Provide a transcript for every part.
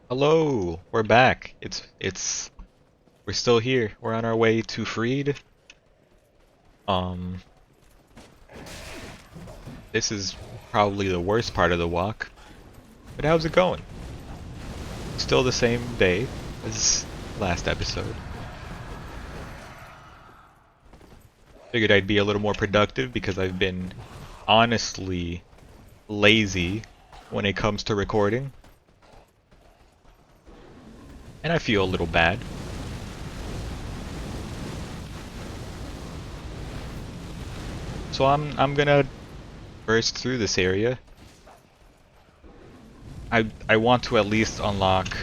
Hello, we're back. We're still here. We're on our way to Freed. Um, this is probably the worst part of the walk. But how's it going? Still the same day as last episode. Figured I'd be a little more productive because I've been honestly lazy when it comes to recording. And I feel a little bad. So I'm gonna burst through this area. I want to at least unlock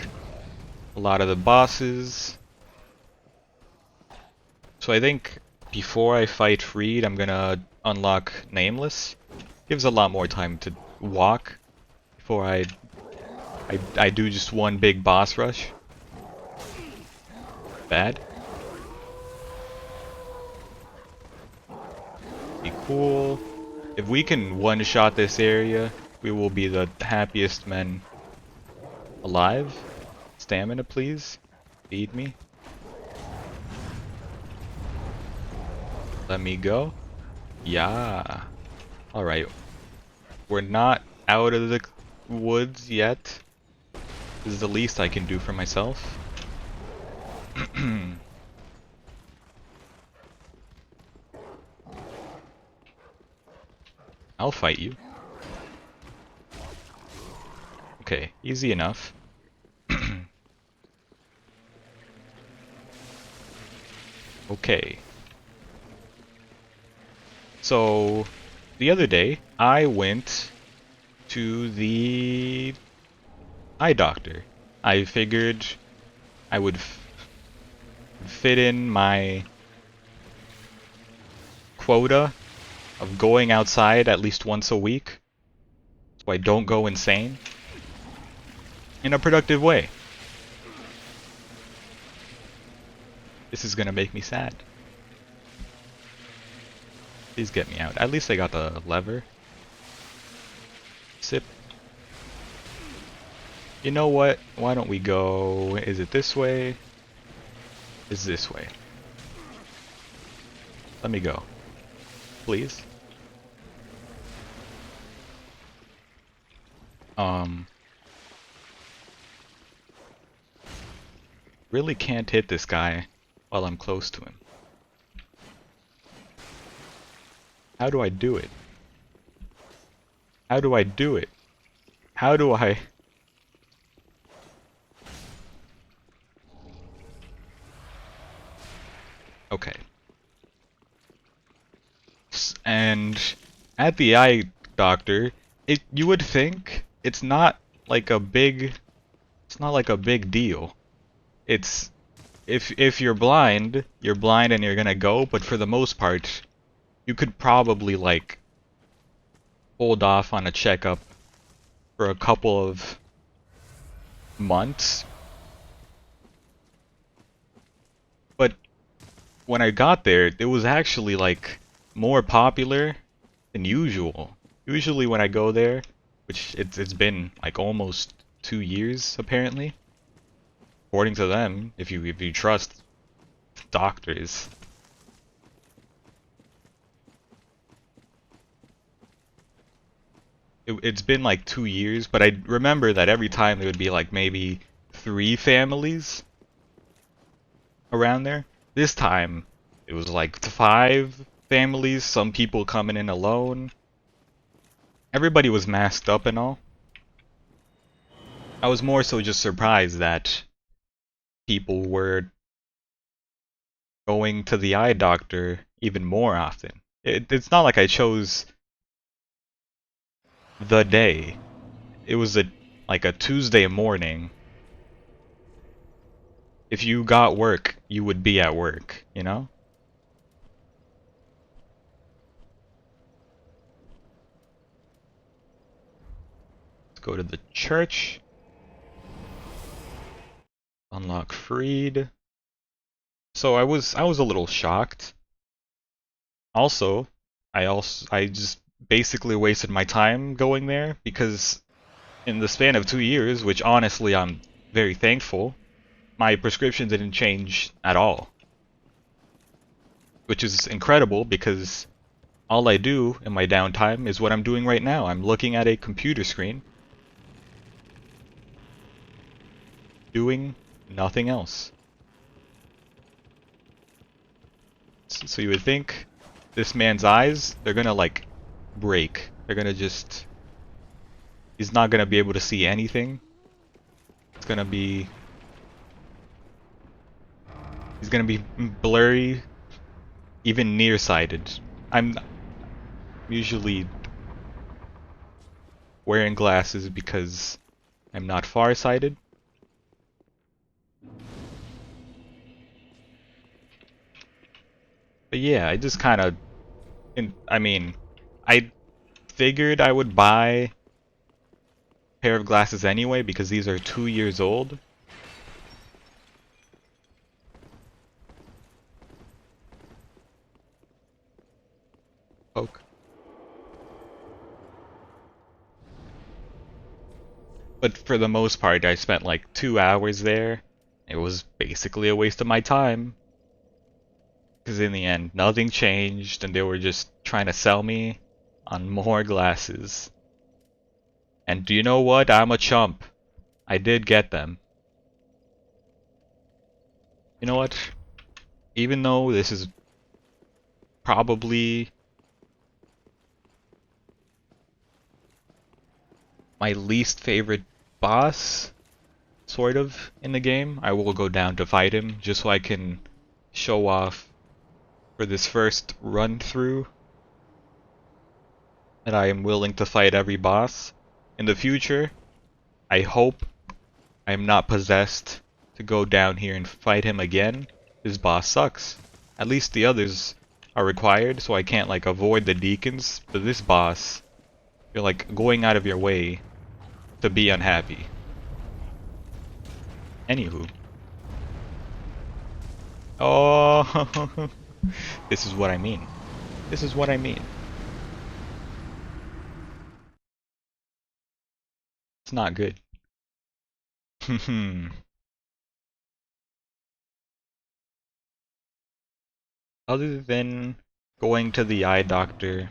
a lot of the bosses. So I think before I fight Freed, I'm gonna unlock Nameless. Gives a lot more time to walk before I do just one big boss rush. Bad. Be cool. If we can one-shot this area, we will be the happiest men alive. Stamina, please. Feed me. Let me go. Yeah. Alright. We're not out of the woods yet. This is the least I can do for myself. I'll fight you. Okay, easy enough. Okay. So, the other day, I went to the eye doctor. I figured I would fit in my quota of going outside at least once a week so I don't go insane in a productive way. This is gonna make me sad. Please get me out. At least I got the lever. Sip. You know what? Why don't we go... Is it this way? Is this way? Let me go. Please. Really can't hit this guy while I'm close to him. How do I do it? How do I do it? How do I... Okay. And at the eye doctor, you would think it's not like a big deal. It's if you're blind and you're gonna go, but for the most part, you could probably like hold off on a checkup for a couple of months. But when I got there, it was actually like more popular than usual. Usually when I go there, which it's been like almost 2 years apparently, according to them, if you trust doctors. It's been like 2 years, but I remember that every time there would be like maybe 3 families around there. This time it was like 5 families, some people coming in alone. Everybody was masked up and all. I was more so just surprised that people were going to the eye doctor even more often. It's not like I chose the day. It was like a Tuesday morning. If you got work, you would be at work, you know? Let's go to the church. Unlock Freed. So I was a little shocked. Also, I just basically wasted my time going there because in the span of 2 years, which honestly I'm very thankful. My prescription didn't change at all, which is incredible because all I do in my downtime is what I'm doing right now. I'm looking at a computer screen, doing nothing else. So you would think this man's eyes, they're gonna like break. They're gonna just... He's not gonna be able to see anything. It's gonna be... He's gonna be blurry, even nearsighted. I'm usually wearing glasses because I'm not farsighted. But yeah, I just kind of... I mean, I figured I would buy a pair of glasses anyway because these are 2 years old. Poke. But for the most part, I spent like 2 hours there. It was basically a waste of my time. Because in the end, nothing changed and they were just trying to sell me on more glasses. And do you know what? I'm a chump. I did get them. You know what? Even though this is probably my least favorite boss, sort of, in the game, I will go down to fight him just so I can show off for this first run through that I am willing to fight every boss. In the future, I hope I am not possessed to go down here and fight him again. This boss sucks. At least the others are required, so I can't like avoid the deacons, but this boss, you're like going out of your way to be unhappy. Anywho. Oh, this is what I mean. This is what I mean. It's not good. Other than going to the eye doctor,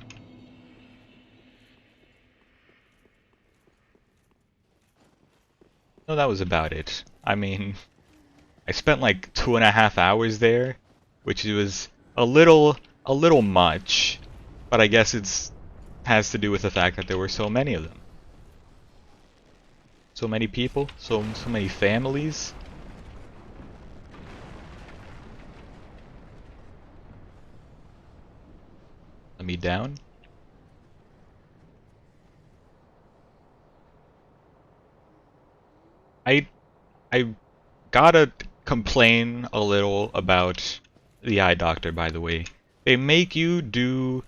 no, that was about it. I mean, I spent like 2.5 hours there, which was a little much, but I guess it's has to do with the fact that there were so many of them. So many people, so many families. Let me down. I gotta complain a little about the eye doctor, by the way. They make you do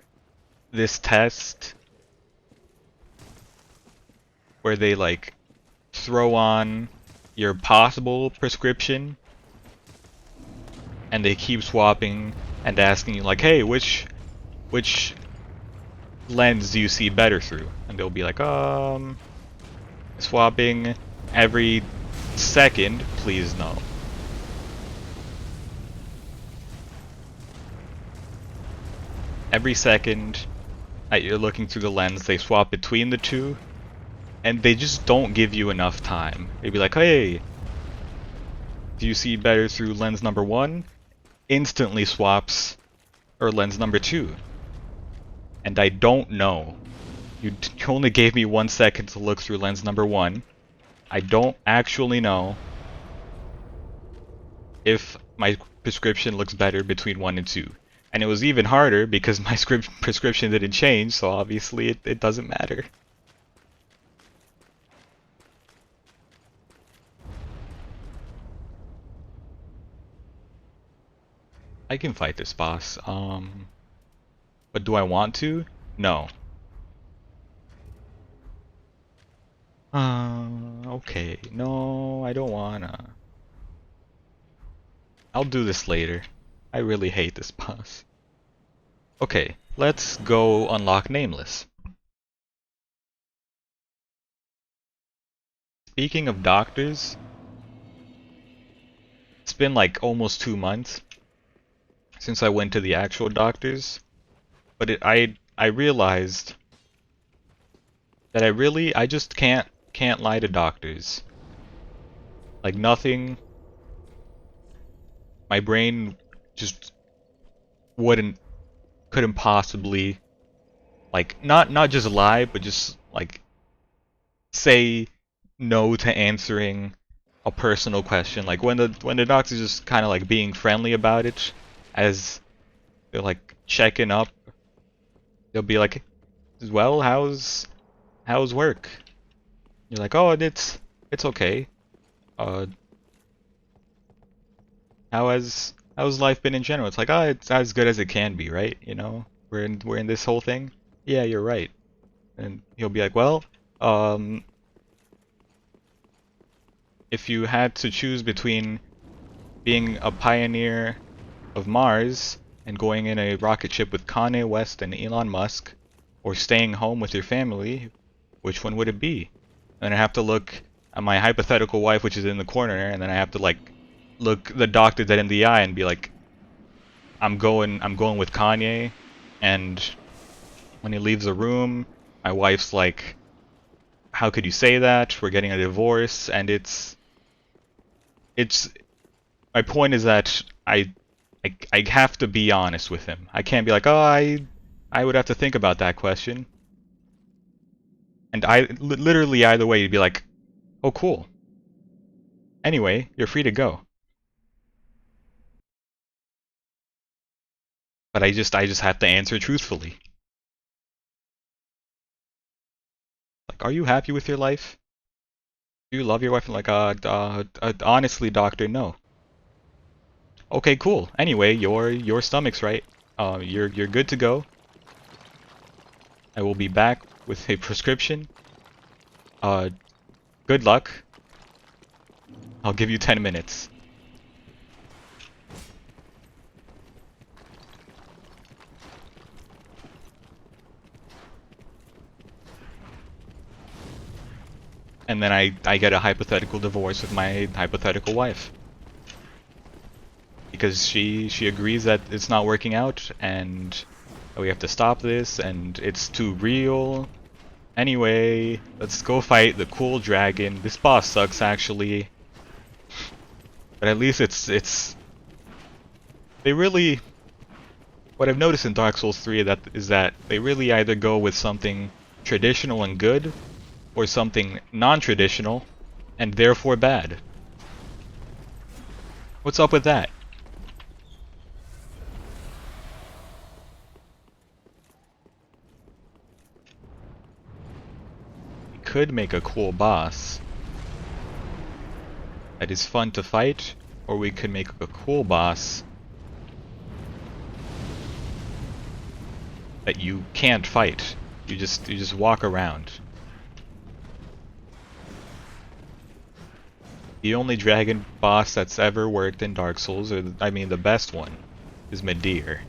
this test where they like throw on your possible prescription and they keep swapping and asking you like, hey, which lens do you see better through? And they'll be like, swapping every second, please no. Every second that you're looking through the lens, they swap between the two, and they just don't give you enough time. They'd be like, hey, do you see better through lens number 1? Instantly swaps, or lens number 2. And I don't know. You only gave me 1 second to look through lens number 1. I don't actually know if my prescription looks better between 1 and 2. And it was even harder because my prescription didn't change, so obviously it doesn't matter. I can fight this boss, but do I want to? No. Okay. No, I don't wanna. I'll do this later. I really hate this boss. Okay, let's go unlock Nameless. Speaking of doctors, been like almost 2 months since I went to the actual doctors, but I realized that I just can't lie to doctors. Like nothing, my brain just wouldn't couldn't possibly like not just lie, but just like say no to answering a personal question. Like when the doctor's just kind of like being friendly about it, as they're like checking up, they'll be like, "Well, how's work?" You're like, "Oh, it's okay. Uh, how's life been in general?" It's like, "Oh, it's as good as it can be, right? You know, we're in this whole thing." Yeah, you're right. And he'll be like, "Well, um, if you had to choose between being a pioneer of Mars and going in a rocket ship with Kanye West and Elon Musk, or staying home with your family, which one would it be?" And I have to look at my hypothetical wife, which is in the corner, and then I have to like look the doctor dead in the eye and be like, I'm going with Kanye. And when he leaves the room, my wife's like, "How could you say that? We're getting a divorce." And it's my point is that I have to be honest with him. I can't be like, "Oh, I would have to think about that question." And literally either way, you'd be like, "Oh, cool. Anyway, you're free to go." But I just have to answer truthfully. Like, "Are you happy with your life? Do you love your wife?" And like, honestly, doctor, no." "Okay, cool. Anyway, your stomach's right. You're good to go. I will be back with a prescription. Uh, good luck. I'll give you 10 minutes." And then I get a hypothetical divorce with my hypothetical wife. Because she agrees that it's not working out and we have to stop this and it's too real. Anyway, let's go fight the cool dragon. This boss sucks actually. But at least it's they really, what I've noticed in Dark Souls 3 is that they really either go with something traditional and good or something non-traditional and therefore bad. What's up with that? We could make a cool boss that is fun to fight, or we could make a cool boss that you can't fight. You just walk around. The only dragon boss that's ever worked in Dark Souls, or I mean the best one, is Midir.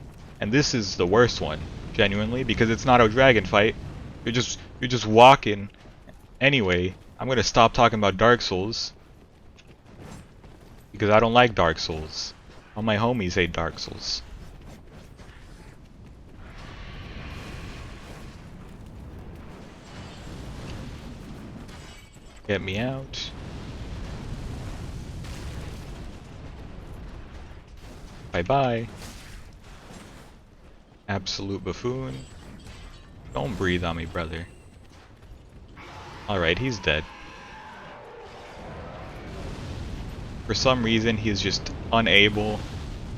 And this is the worst one, genuinely, because it's not a dragon fight. You're just walking. Anyway, I'm gonna stop talking about Dark Souls because I don't like Dark Souls. All my homies hate Dark Souls. Get me out. Bye bye. Absolute buffoon. Don't breathe on me, brother. Alright, he's dead. For some reason, he's just unable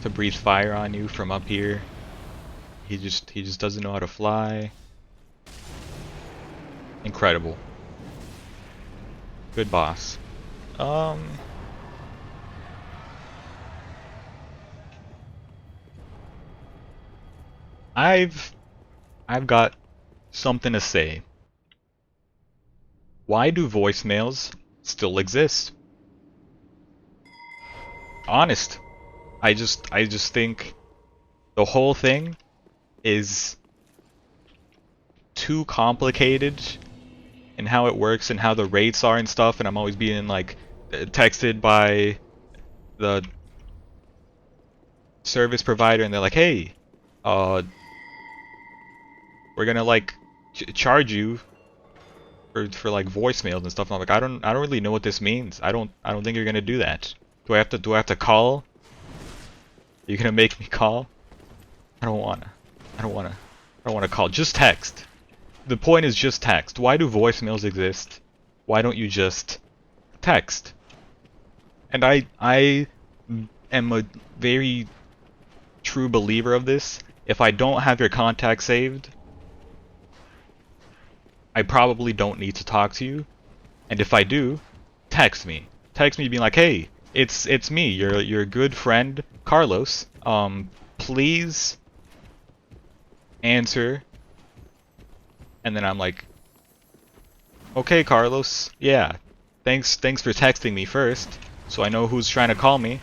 to breathe fire on you from up here. He just doesn't know how to fly. Incredible. Good boss. I've got something to say. Why do voicemails still exist? Honest. I just think the whole thing is too complicated in how it works and how the rates are and stuff, and I'm always being like texted by the service provider and they're like, hey, uh, we're gonna like charge you for like voicemails and stuff. And I'm like, I don't really know what this means. I don't think you're gonna do that. Do I have to call? Are you gonna make me call? I don't wanna. I don't wanna call. Just text. The point is just text. Why do voicemails exist? Why don't you just text? And I am a very true believer of this. If I don't have your contact saved, I probably don't need to talk to you. And if I do, text me. Text me being like, hey, it's me, your good friend Carlos. Please answer. And then I'm like, okay, Carlos, yeah. Thanks for texting me first, so I know who's trying to call me.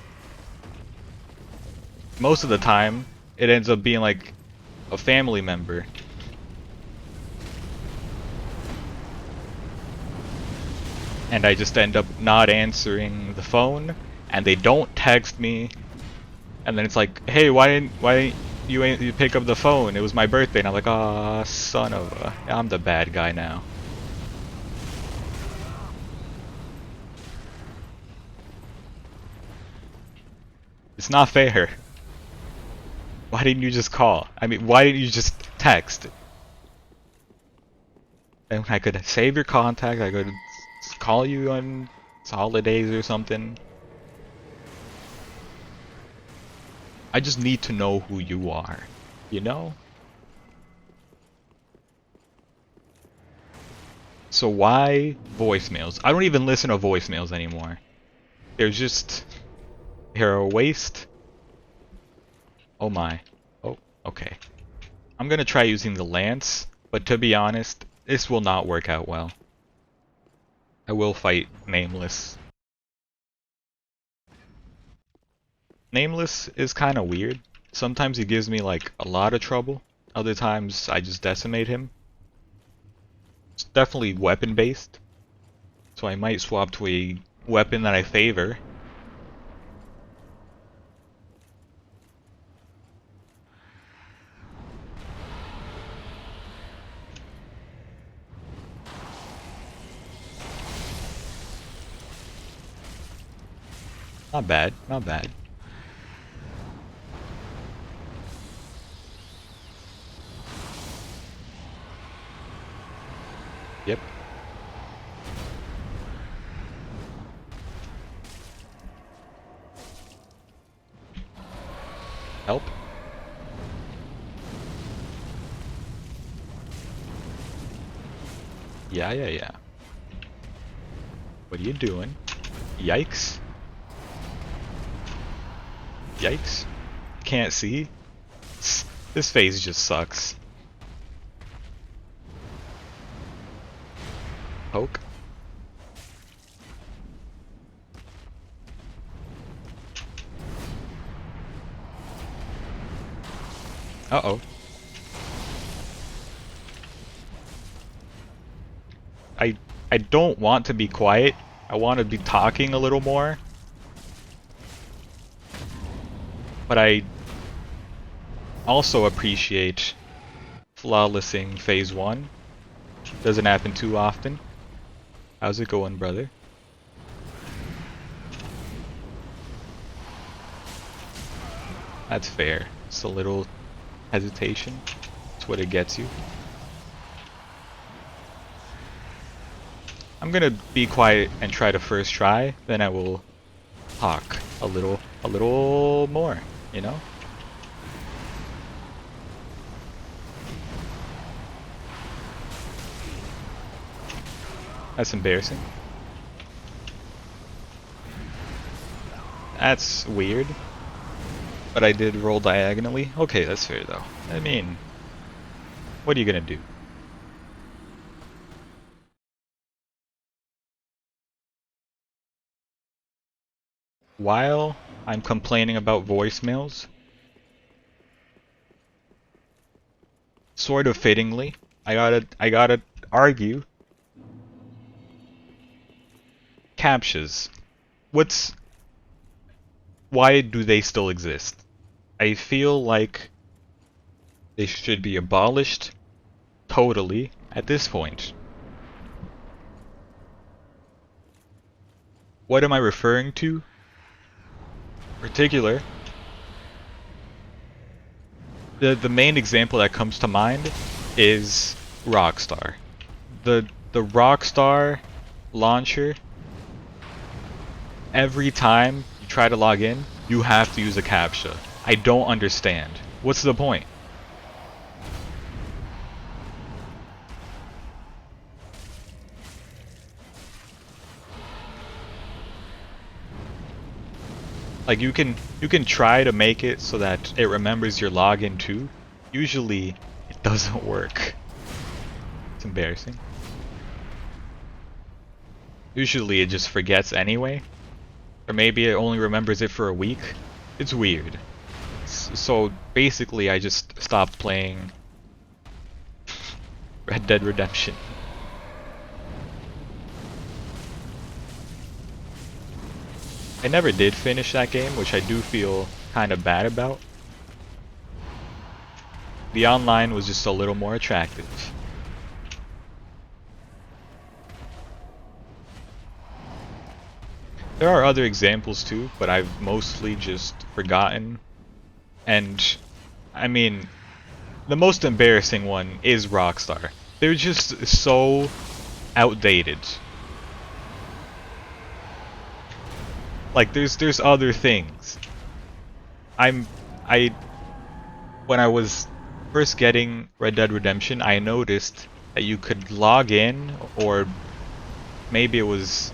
Most of the time, it ends up being like a family member. And I just end up not answering the phone, and they don't text me. And then it's like, hey, why didn't you pick up the phone? It was my birthday. And I'm like, ah, son of a... I'm the bad guy now. It's not fair. Why didn't you just call? I mean, why didn't you just text? And I could save your contact, I could call you on holidays or something. I just need to know who you are, you know? So why voicemails? I don't even listen to voicemails anymore. They're a waste. Oh my. Oh, okay. I'm gonna try using the lance, but to be honest, this will not work out well. I will fight Nameless. Nameless is kinda weird. Sometimes he gives me like a lot of trouble. Other times I just decimate him. It's definitely weapon based. So I might swap to a weapon that I favor. Not bad, not bad. Yep. Help. Yeah. What are you doing? Yikes. Yikes. Can't see. This phase just sucks. Poke. Uh-oh. I don't want to be quiet. I want to be talking a little more. But I also appreciate flawlessing phase 1. Doesn't happen too often. How's it going, brother? That's fair. It's a little hesitation. It's what it gets you. I'm gonna be quiet and try to first try, then I will talk a little more, you know? That's embarrassing. That's weird. But I did roll diagonally. Okay, that's fair though. I mean, what are you gonna do? While I'm complaining about voicemails, sort of fittingly, I gotta argue captchas. Why do they still exist? I feel like they should be abolished totally at this point. What am I referring to? In particular, the main example that comes to mind is Rockstar. The Rockstar launcher, every time you try to log in, you have to use a CAPTCHA. I don't understand. What's the point? Like you can try to make it so that it remembers your login too. Usually it doesn't work. It's embarrassing. Usually it just forgets anyway. Or maybe it only remembers it for a week. It's weird. So basically I just stopped playing Red Dead Redemption. I never did finish that game, which I do feel kind of bad about. The online was just a little more attractive. There are other examples too, but I've mostly just forgotten. And, I mean, the most embarrassing one is Rockstar. They're just so outdated. Like there's other things. When I was first getting Red Dead Redemption, I noticed that you could log in, or maybe it was,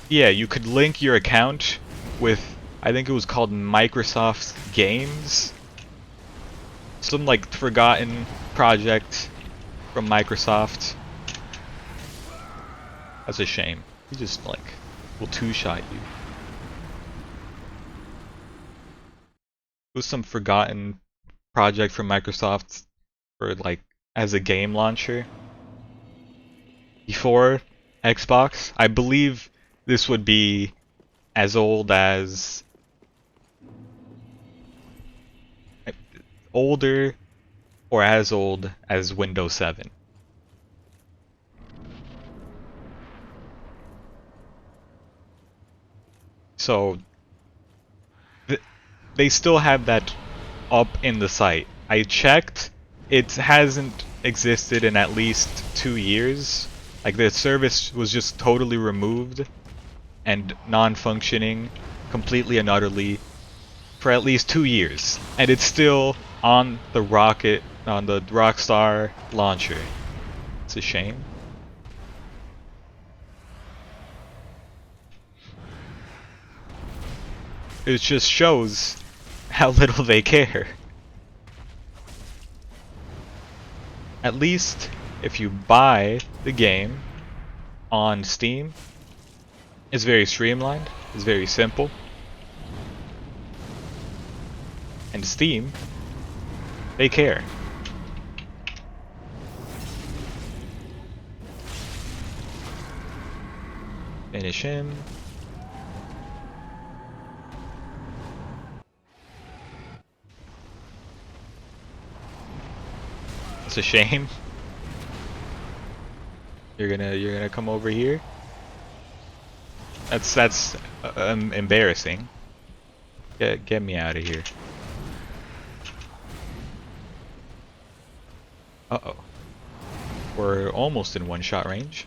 yeah, you could link your account with, I think it was called Microsoft's Games. Some like forgotten project from Microsoft. That's a shame. He just like will two-shot you. It was some forgotten project from Microsoft for like as a game launcher before Xbox. I believe this would be as old as older or as old as Windows 7. So they still have that up in the site. I checked, it hasn't existed in at least 2 years. Like the service was just totally removed and non-functioning completely and utterly for at least 2 years. And it's still on the Rockstar launcher. It's a shame. It just shows how little they care. At least if you buy the game on Steam, it's very streamlined, it's very simple. And Steam, they care. Finish him. It's a shame. You're gonna come over here. That's embarrassing. Get me out of here. Uh-oh. We're almost in one-shot range.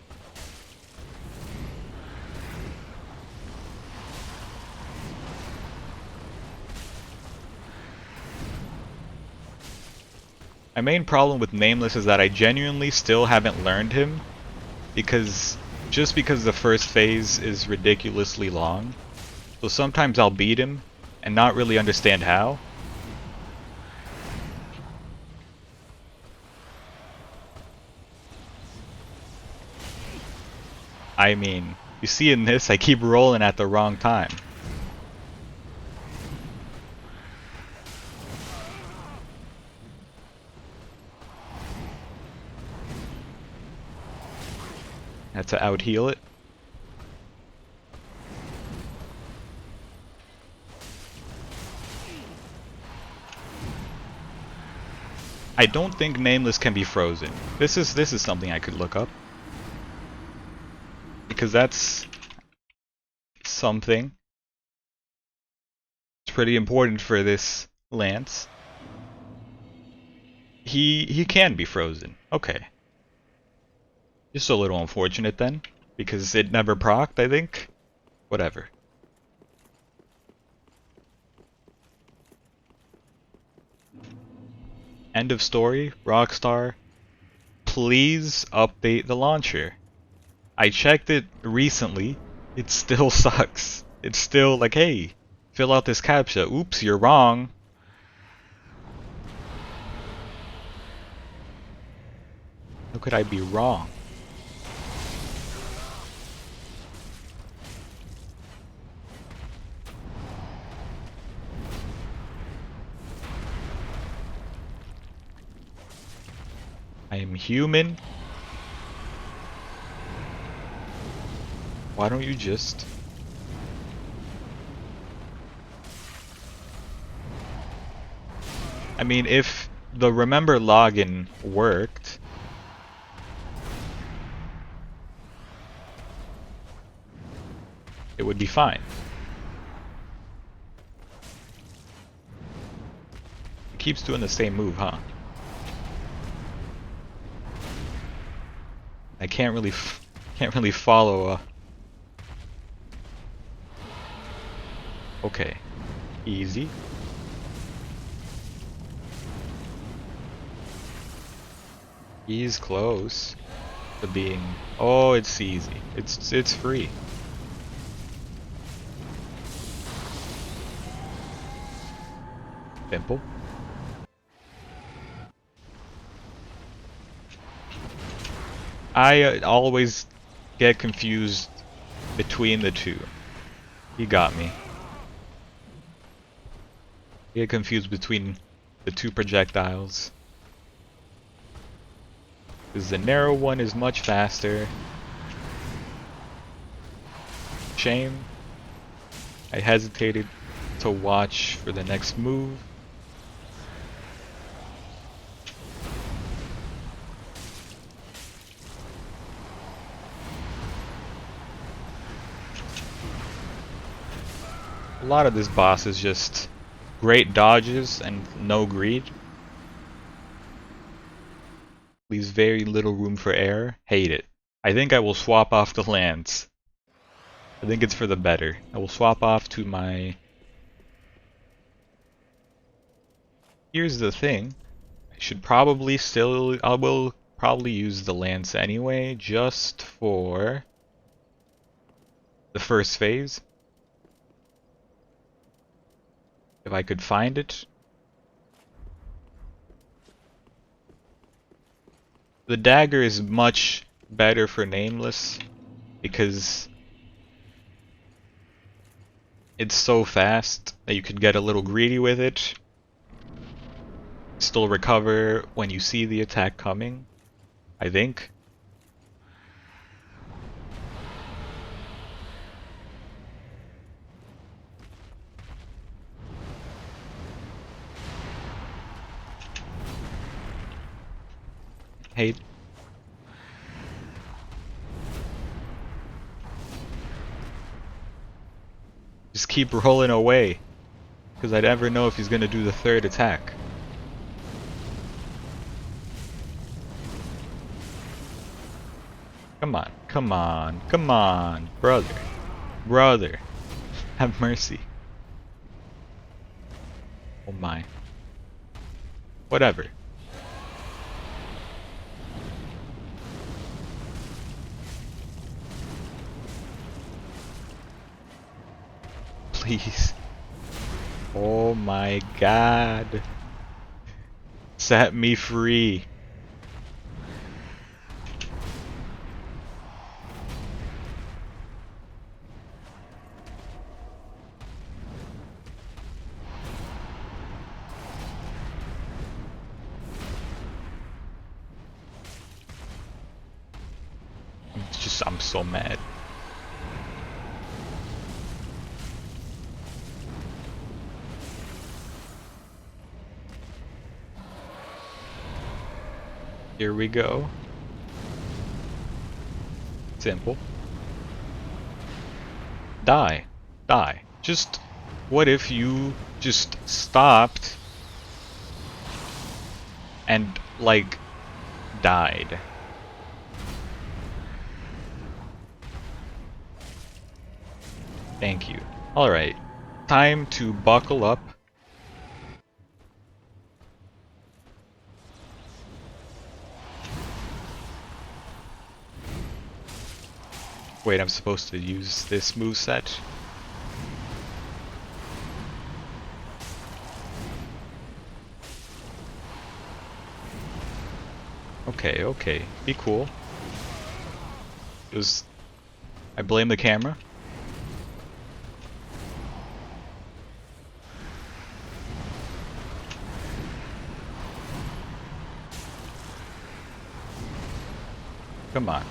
My main problem with Nameless is that I genuinely still haven't learned him, because just because the first phase is ridiculously long, so sometimes I'll beat him and not really understand how. I mean, you see in this, I keep rolling at the wrong time. Had to out-heal it. I don't think Nameless can be frozen. This is something I could look up. Because that's something. It's pretty important for this Lance. He can be frozen. Okay. Just a little unfortunate then, because it never procced, I think. Whatever. End of story, Rockstar. Please update the launcher. I checked it recently. It still sucks. It's still like, hey, fill out this CAPTCHA. Oops, you're wrong. How could I be wrong? I am human. Why don't you just... I mean, if the remember login worked... it would be fine. It keeps doing the same move, huh? I can't really follow. Okay, easy. He's close to being. Oh, it's easy. It's free. Simple. I always get confused between the two. He got me. I get confused between the two projectiles. Because the narrow one is much faster. Shame. I hesitated to watch for the next move. A lot of this boss is just great dodges and no greed. Leaves very little room for error. Hate it. I think I will swap off the Lance. I think it's for the better. I will swap off to my... Here's the thing. I should probably still... I will probably use the Lance anyway, just for the first phase. If I could find it. The dagger is much better for Nameless because it's so fast that you could get a little greedy with it. Still recover when you see the attack coming, I think. Hate. Just keep rolling away, because I never know if he's gonna do the third attack. Come on, come on, come on, brother. Brother. Have mercy. Oh my. Whatever. Please. Oh my god. Set me free. I'm so mad. Here we go. Simple. Die. Die. Just, what if you just stopped and, like, died? Thank you. Alright. Time to buckle up. Wait, I'm supposed to use this moveset? Okay, okay. Be cool. I blame the camera. Come on.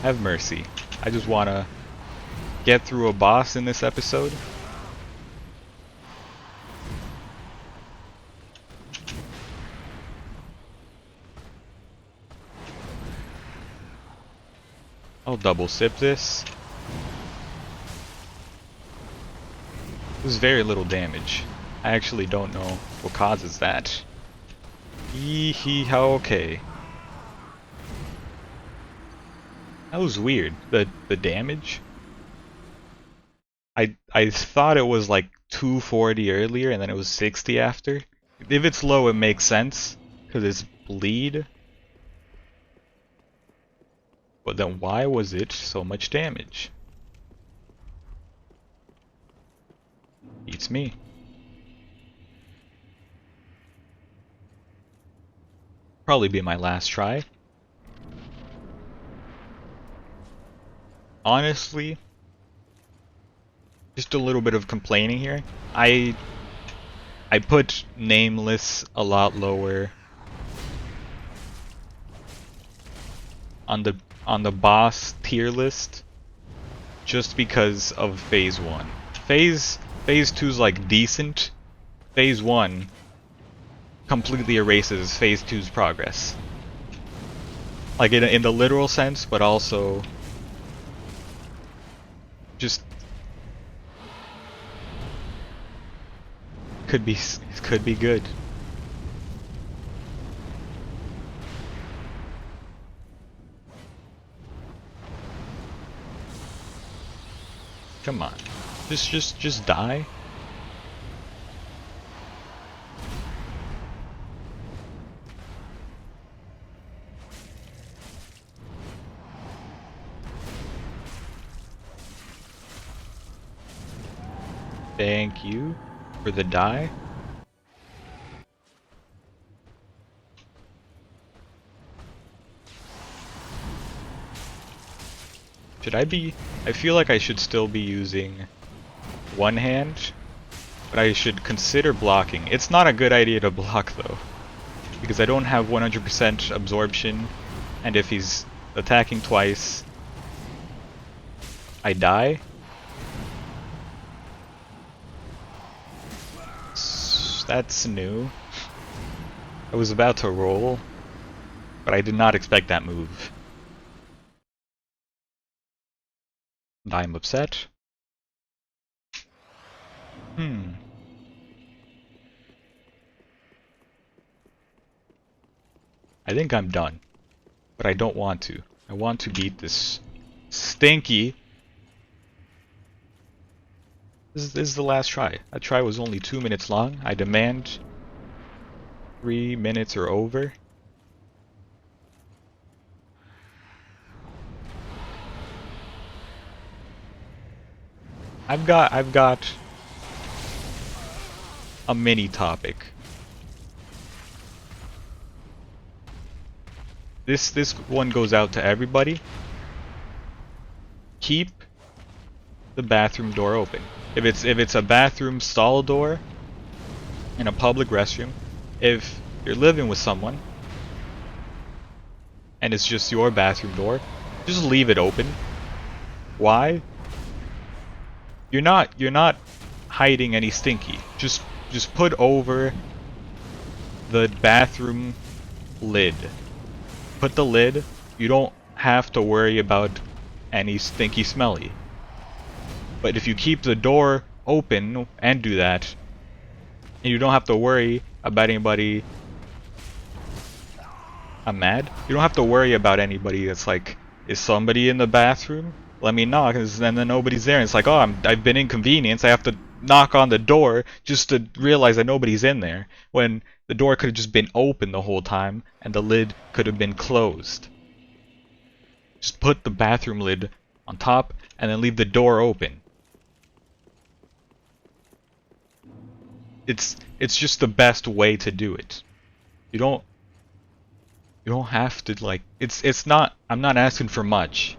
Have mercy. I just wanna get through a boss in this episode. I'll double sip this. There's very little damage. I actually don't know what causes that. Hee how okay. That was weird. The damage. I thought it was like 240 earlier and then it was 60 after. If it's low, it makes sense because it's bleed. But then why was it so much damage? Beats me. Probably be my last try. Honestly, just a little bit of complaining here. I put Nameless a lot lower on the boss tier list just because of Phase 1. Phase 2's like decent. Phase 1 completely erases Phase 2's progress. Like in the literal sense, but also just could be good. Come on. Just die. Thank you for the die. Should I be... I feel like I should still be using one hand, but I should consider blocking. It's not a good idea to block though, because I don't have 100% absorption, and if he's attacking twice, I die. That's new. I was about to roll, but I did not expect that move. And I'm upset. I think I'm done, but I don't want to. I want to beat this stinky. This is the last try. That try was only 2 minutes long. I demand 3 minutes or over. I've got a mini topic. This one goes out to everybody. Keep the bathroom door open. If it's a bathroom stall door in a public restroom, if you're living with someone and it's just your bathroom door, just leave it open. Why? You're not hiding any stinky. Just put over the bathroom lid. put the lid, you don't have to worry about any stinky smelly. But if you keep the door open and do that, and you don't have to worry about anybody... I'm mad? You don't have to worry about anybody that's like, is somebody in the bathroom? Let me knock, and then nobody's there, and it's like, oh, I've been inconvenienced, I have to knock on the door just to realize that nobody's in there, when the door could have just been open the whole time, and the lid could have been closed. Just put the bathroom lid on top, and then leave the door open. It's just the best way to do it. You don't have to, like, it's not, I'm not asking for much.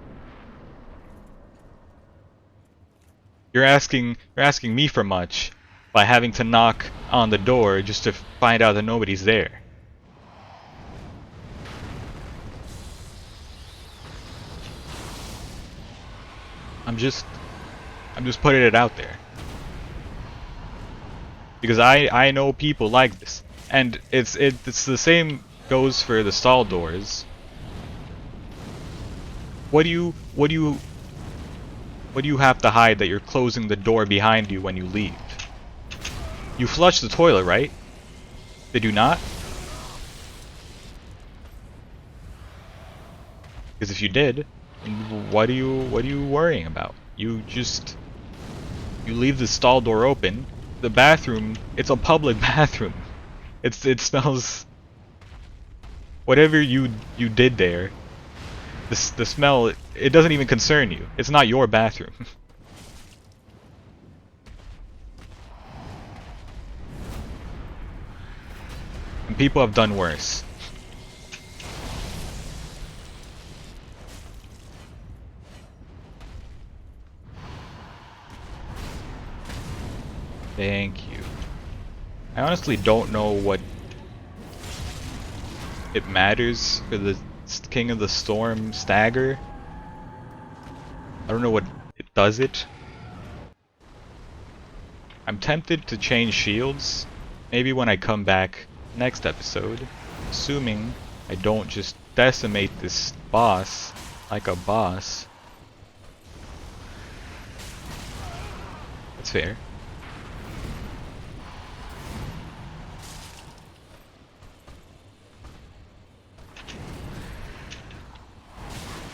You're asking me for much by having to knock on the door just to find out that nobody's there. I'm just putting it out there. Because I know people like this. And it's the same goes for the stall doors. What do you have to hide that you're closing the door behind you when you leave? You flush the toilet, right? Did you not? Because if you did, what are you worrying about? You leave the stall door open. The bathroom, it's a public bathroom. It smells. Whatever you did there, the smell, it doesn't even concern you. It's not your bathroom. And people have done worse. Thank you. I honestly don't know what it matters for the King of the Storm stagger. I don't know what it does it. I'm tempted to change shields, maybe when I come back next episode, assuming I don't just decimate this boss like a boss. That's fair.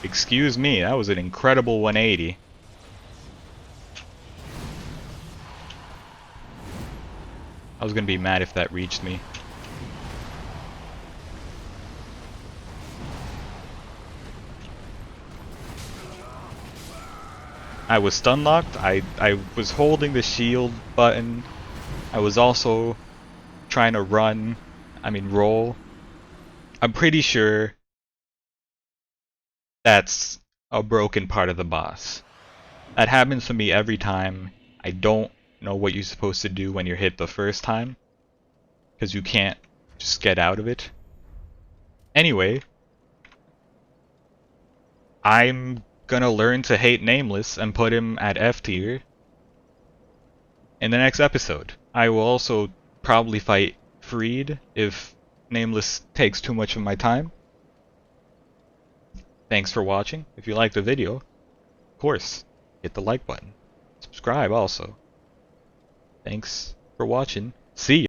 Excuse me, that was an incredible 180. I was gonna be mad if that reached me. I was stun locked, I was holding the shield button, I was also trying to roll. I'm pretty sure that's a broken part of the boss. That happens to me every time. I don't know what you're supposed to do when you're hit the first time, because you can't just get out of it. Anyway, I'm gonna learn to hate Nameless and put him at F tier in the next episode. I will also probably fight Freed if Nameless takes too much of my time. Thanks for watching. If you liked the video, of course, hit the like button. Subscribe also. Thanks for watching. See ya.